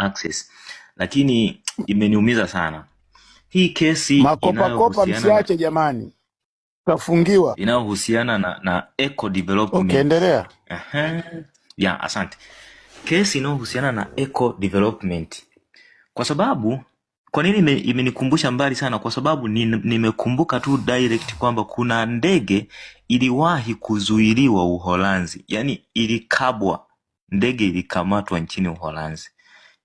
access, lakini imeniumiza sana hii kesi Makopa msiache jamani, kafungiwa. Inayohusiana na eco development. Okay, endelea. Ya, asante. Kesi inayohusiana na eco development. Kwa nini imenikumbusha mbali sana? Kwa sababu nimekumbuka tu direct kwamba kuna ndege iliwahi kuzuiliwa Uholanzi. Yaani ilikabwa, ndege ilikamatwa nchini Uholanzi.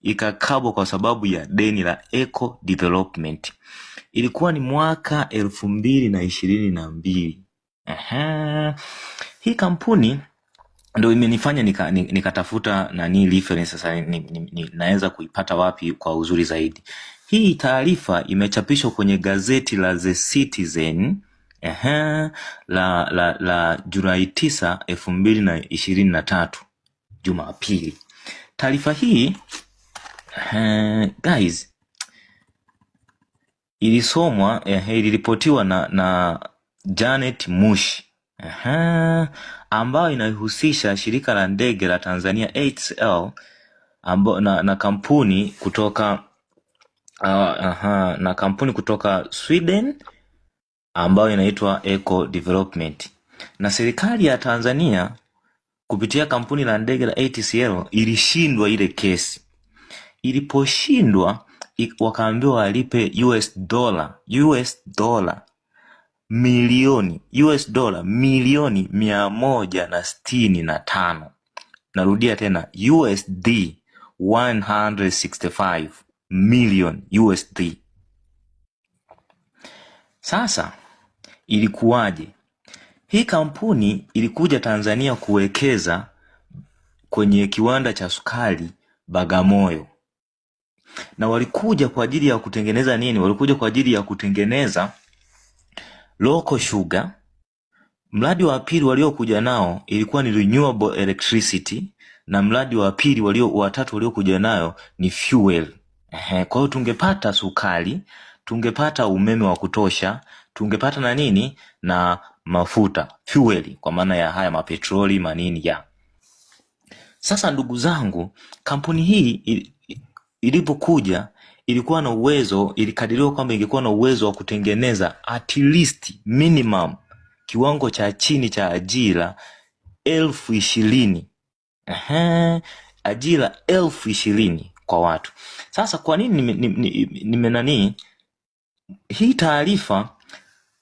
Ikakabwa kwa sababu ya deni la eco development. Ilikuwa ni mwaka 2022. Hii kampuni ndio imenifanya nikatafuta reference sasa naweza kuipata wapi kwa uzuri zaidi. Hii taarifa imechapishwa kwenye gazeti la The Citizen la Julai 9, 2023, Jumapili. Taarifa hii guys ilisomwa iliripotiwa na Janet Mushi ambayo inahusisha shirika la ndege la Tanzania ATCL na kampuni kutoka Sweden ambayo inaitwa Eco Development, na serikali ya Tanzania kupitia kampuni la ndege la ATCL ilishindwa ile kesi. Iliposhindwa wakaambiwa walipe US dollar milioni milioni 165. Narudia tena, USD 165 million USD. Sasa ilikuwaje? Hii kampuni ilikuja Tanzania kuwekeza kwenye kiwanda cha sukari Bagamoyo. Na walikuja kwa ajili ya kutengeneza nini? Walikuja kwa ajili ya kutengeneza local sugar. Mradi wa pili waliokuja nao ilikuwa ni renewable electricity, na mradi wa pili watatu waliokuja nayo ni fuel. Kwa hiyo tungepata sukari, tungepata umeme wa kutosha, tungepata na nini, na mafuta, fuel, kwa maana ya haya mapetroli manini ya. Sasa ndugu zangu, kampuni hii ilipokuja ilikuwa na uwezo, ilikadiriwa kwamba ingekuwa na uwezo wa kutengeneza at least minimum kiwango cha chini cha ajira 20,000. Ajira 20,000 kwa watu. Sasa kwa nini hii taarifa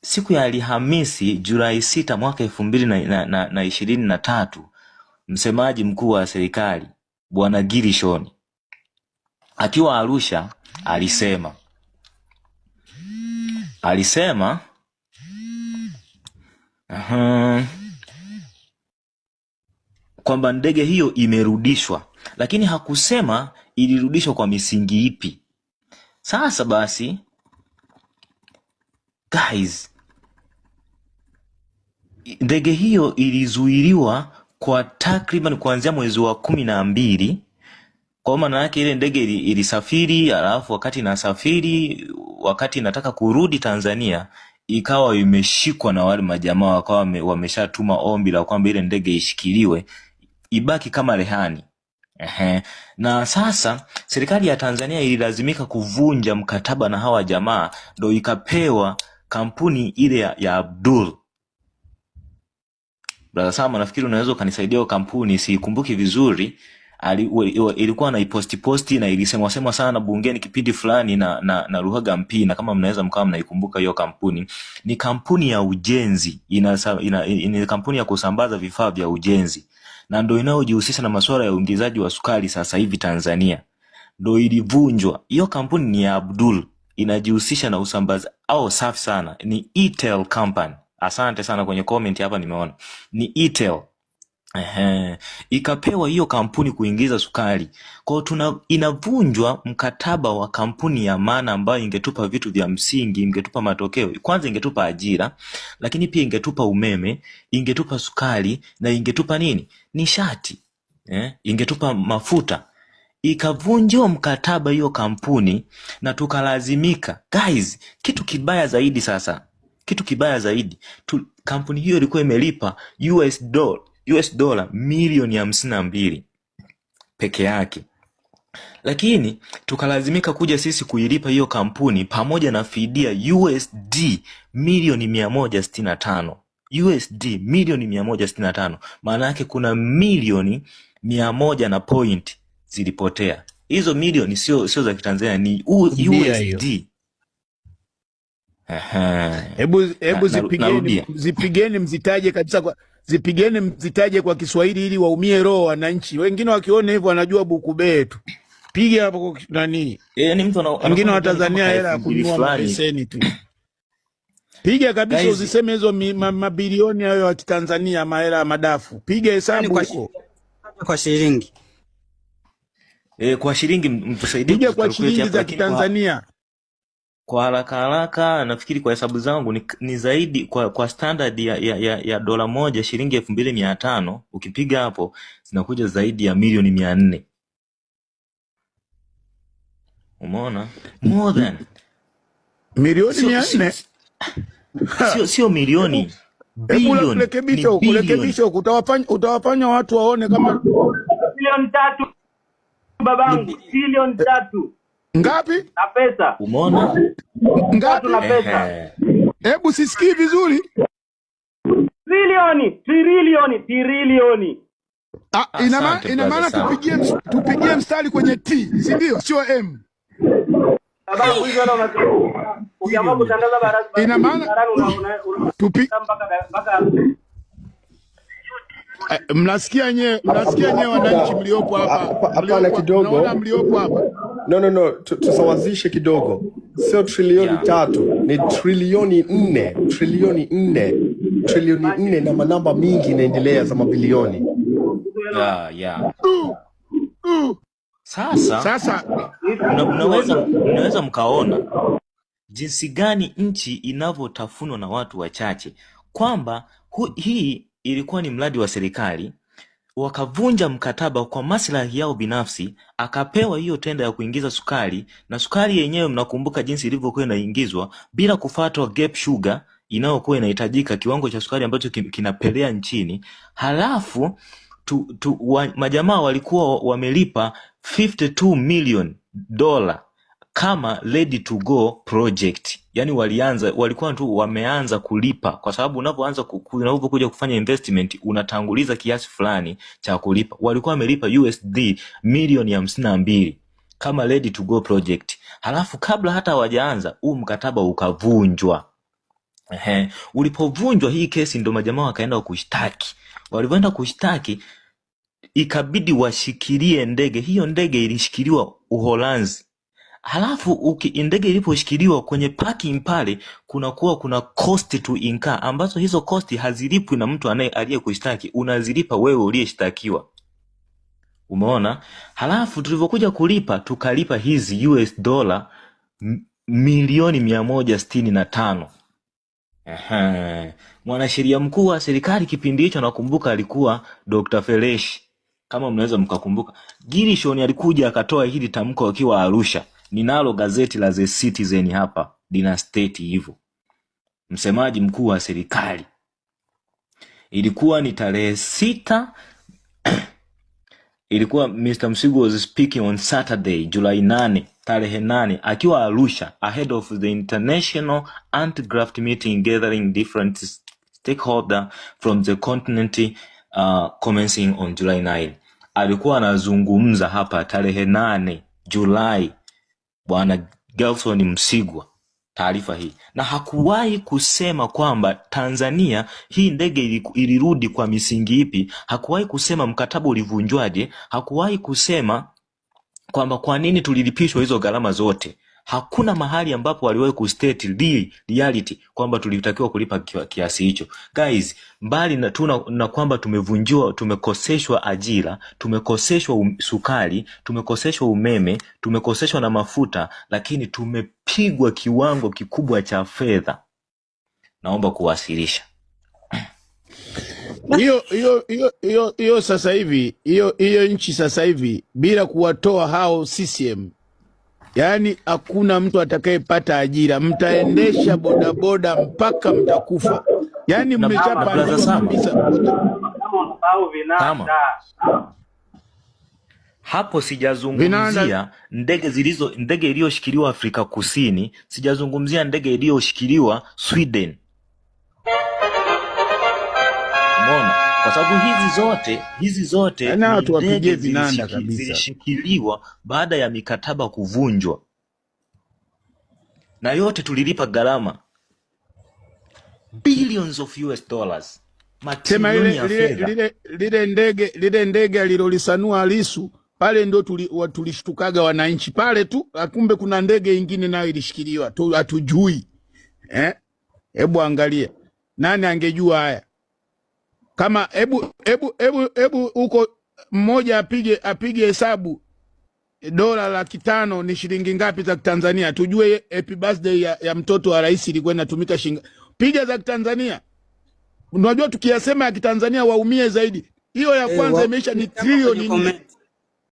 siku ya Alhamisi Julai 6 mwaka 2023, msemaji mkuu wa serikali Bwana Gilishoni akiwa Arusha alisema kwamba ndege hiyo imerudishwa, lakini hakusema ilirudishwa kwa misingi ipi. Sasa basi guys, ndege hiyo ilizuiliwa kwa takriban kuanzia mwezi wa 12. Kwa maana yake ile ndege ilisafiri, alafu wakati inataka kurudi Tanzania ikawa imeshikwa na wale majamaa, wakawa wameshatuma ombi la kwamba ile ndege ishikiliwe ibaki kama rehani. Na sasa serikali ya Tanzania ililazimika kuvunja mkataba na hawa jamaa, ndio ikapewa kampuni ile ya Abdul. Brother Sama, nafikiri unaweza kanisaidia kampuni, sikumbuki vizuri. Ilikuwa na posti na ilisemwa sana bungeni kipindi fulani na Ruhaga MP, na kama mnaweza mkawa mnaikumbuka hiyo kampuni. Ni kampuni ya ujenzi, ina kampuni ya kusambaza vifaa vya ujenzi, na ndio inayojihusisha na masuala ya uingizaji wa sukari sasa hivi Tanzania. Ndio ilivunjwa. Hiyo kampuni ni ya Abdul, inajihusisha na usambaza safi sana. Ni Etel Company. Asante sana kwenye comment hapa nimeona. Ni Etel. Ikapewa hiyo kampuni kuingiza sukari. Kwa hiyo inavunjwa mkataba wa kampuni ya maana ambayo ingetupa vitu vya msingi, ingetupa matokeo. Kwanza ingetupa ajira, lakini pia ingetupa umeme, ingetupa sukari, na ingetupa nini? Nishati. Ingetupa mafuta. Ikavunjwa mkataba hiyo kampuni na tukalazimika. Guys, kitu kibaya zaidi, kampuni hiyo ilikuwa imelipa US dollar milioni 52 peke yake Lakini tukalazimika kuja sisi kuilipa hiyo kampuni pamoja na fidia USD milioni 165. USD milioni 165. Maana yake kuna milioni 100 na point zilipotea. Hizo milioni sio za Kitanzania, ni USD. Hebu zipigeni mzitaje kabisa zipigeni mzitaje kwa Kiswahili ili waumie roho wananchi. Wengine wakiona hivyo wanajua buku tu. Piga hapo nani? Ni mtu wengine wa Tanzania hela ya kununua mapeseni tu. Piga kabisa usiseme hizo mabilioni hayo ya Tanzania mahela ya madafu. Piga hesabu huko. Kwa shilingi. Kwa shilingi mtusaidie. Piga kwa shilingi za Tanzania. Kwa haraka nafikiri kwa hesabu zangu ni zaidi kwa standard ya dola moja shilingi 2500, ukipiga hapo zinakuja zaidi ya milioni 400. Umeona? More than milioni 400. Sio milioni, bilioni. Rekebisha utawafanya watu waone kama bilioni 3 babangu, bilioni 3. Ngapi? Na pesa. Umeona? Ngapi na pesa? Hebu sisikii vizuri. Trilioni. Ina maana tupigie mstari kwenye T, si ndio? Sio M. Babangu hizo ndo unasema. Ukiamua kutangaza baraza. Ina maana mpaka mnasikia nyewe wananchi mliopo hapa. Hapana kidogo. Naona mliopo hapa. No, tusawazishe kidogo. Sio trilioni 3, ni trilioni 4. Trilioni 4 na manamba mingi inaendelea za mabilioni. Sasa mnaweza mkaona jinsi gani nchi inavyotafunwa na watu wachache, kwamba hii ilikuwa ni mradi wa serikali, wakavunja mkataba kwa maslahi yao binafsi, akapewa hiyo tenda ya kuingiza sukari, na sukari yenyewe mnakumbuka jinsi ilivyokuwa inaingizwa bila kufuatwa gap sugar inayokuwa inahitajika, kiwango cha sukari ambacho kinapelea nchini. Halafu majamaa walikuwa wamelipa $52 million kama ready to go project. Yani walikuwa tu wameanza kulipa, kwa sababu unapokuja kufanya investment unatanguliza kiasi fulani cha kulipa. Walikuwa wamelipa USD milioni 52 kama ready to go project. Halafu kabla hata hawajaanza huu mkataba ukavunjwa. Ulipovunjwa hii kesi, ndo majamaa wakaenda kushtaki. Walipoenda kushtaki ikabidi washikilie ndege. Hiyo ndege ilishikiliwa Uholanzi. Halafu ndege iliposhikiliwa kwenye parking pale, kuna cost to incur, ambazo hizo cost hazilipwi na mtu aliyekushtaki, unazilipa wewe uliyeshtakiwa. Umeona? Halafu tulivyokuja kulipa, tukalipa hizi US dollar milioni 165. Mwanasheria mkuu wa serikali kipindi hicho nakumbuka alikuwa Dr. Feleshi, kama mnaweza mkakumbuka. Gilishon alikuja akatoa hili tamko akiwa Arusha. Ninalo gazeti la The Citizen hapa, lina state hivyo. Msemaji mkuu wa serikali, ilikuwa ni tarehe 6 ilikuwa Mr. Msigu was speaking on Saturday, July 8, tarehe 8, akiwa Arusha ahead of the international anti-graft meeting gathering different stakeholder from the continent commencing on July 9. Alikuwa anazungumza hapa tarehe 8 Julai, Bwana Gelson Msigwa, taarifa hii, na hakuwahi kusema kwamba Tanzania hii ndege ilirudi kwa misingi ipi. Hakuwahi kusema mkataba ulivunjwaje. Hakuwahi kusema kwamba kwa nini tulilipishwa hizo gharama zote. Hakuna mahali ambapo waliwahi kustate reality kwamba tulitakiwa kulipa kiasi hicho. Guys, mbali na kwamba tumekoseshwa ajira, tumekoseshwa sukari, tumekoseshwa umeme, tumekoseshwa na mafuta, lakini tumepigwa kiwango kikubwa cha fedha. Naomba kuwasilisha. Hiyo sasa hivi, hiyo nchi sasa hivi bila kuwatoa hao CCM, yani hakuna mtu atakayepata ajira. Mtaendesha bodaboda mpaka mtakufa. Yani mmeshapandishwa kabisa. Hapo sijazungumzia ndege iliyoshikiliwa Afrika Kusini, sijazungumzia ndege iliyoshikiliwa Sweden. Umeona? Kwa sababu hizi zote ni ndege zilishikiliwa baada ya mikataba kuvunjwa. Na yote tulilipa gharama billions of US dollars. Sema lile ndege alilolisanua Lissu pale ndo tulishtukaga wananchi pale tu, kumbe kuna ndege ingine nayo ilishikiliwa tu, hatujui. Hebu angalia, nani angejua haya? Kama hebu huko mmoja apige hesabu dola 500 ni shilingi ngapi za Tanzania, tujue happy birthday ya mtoto wa rais ilikuwa inatumika shilingi. Piga za Tanzania. Unajua tukiyasema ya Kitanzania waumie zaidi. Hiyo ya kwanza imeisha ni trilioni